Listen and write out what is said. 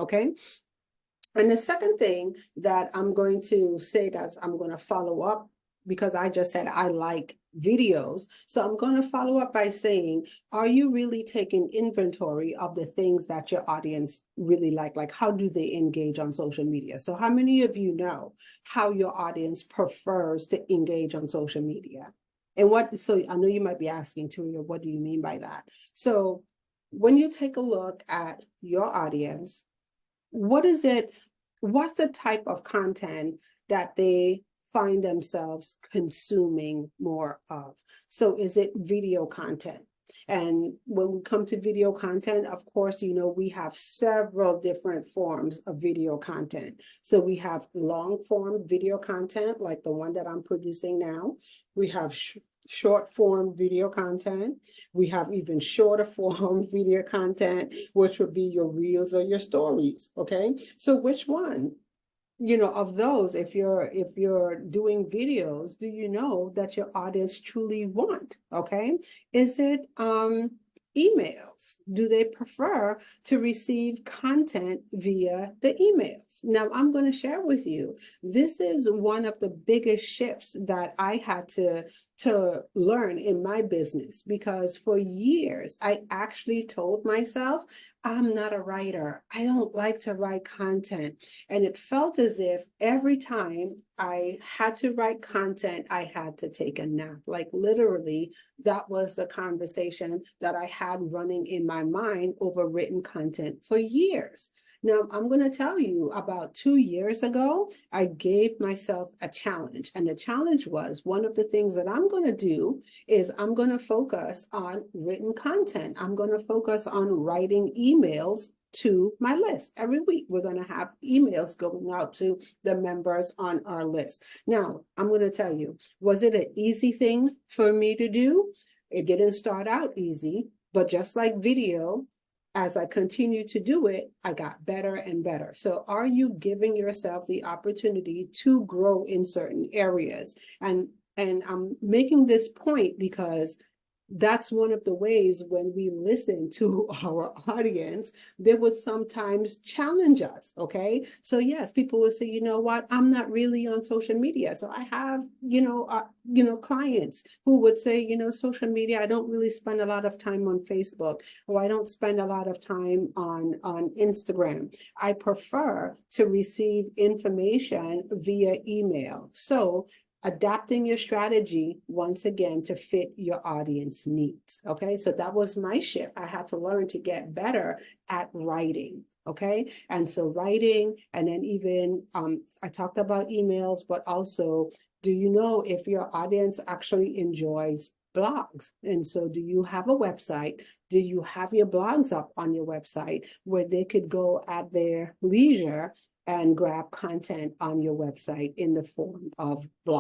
Okay. And the second thing that I'm going to say that I'm going to follow up, because I just said I like videos. So I'm going to follow up by saying, are you really taking inventory of the things that your audience really like? Like, how do they engage on social media? So how many of you know how your audience prefers to engage on social media? And so I know you might be asking, Turia, what do you mean by that? So when you take a look at your audience, what's the type of content that they find themselves consuming more of? So is it video content? And when we come to video content, of course, we have several different forms of video content. So we have long form video content, like the one that I'm producing now. We have short form video content. We have even shorter form video content, which would be your reels or your stories. Okay. So which one, of those, if you're doing videos, do you know that your audience truly want? Okay. Is it emails? Do they prefer to receive content via the emails? Now, I'm going to share with you, this is one of the biggest shifts that I had to learn in my business, because for years I actually told myself, I'm not a writer. I don't like to write content. And it felt as if every time I had to write content, I had to take a nap. Like literally, that was the conversation that I had running in my mind over written content for years. Now, I'm going to tell you, about 2 years ago, I gave myself a challenge. And the challenge was, one of the things that I'm going to do is I'm going to focus on written content. I'm going to focus on writing emails to my list. Every week, we're going to have emails going out to the members on our list. Now, I'm going to tell you, was it an easy thing for me to do? It didn't start out easy, but just like video, as I continue to do it, I got better and better. So are you giving yourself the opportunity to grow in certain areas? And I'm making this point because that's one of the ways when we listen to our audience, they would sometimes challenge us. Okay. So yes, people will say, you know what, I'm not really on social media. So I have, clients who would say, social media, I don't really spend a lot of time on Facebook, or I don't spend a lot of time on Instagram. I prefer to receive information via email. So adapting your strategy once again to fit your audience needs. Okay, so that was my shift. I had to learn to get better at writing. Okay, and so writing, and then even I talked about emails, but also, do you know if your audience actually enjoys blogs? And so do you have a website? Do you have your blogs up on your website where they could go at their leisure and grab content on your website in the form of blogs?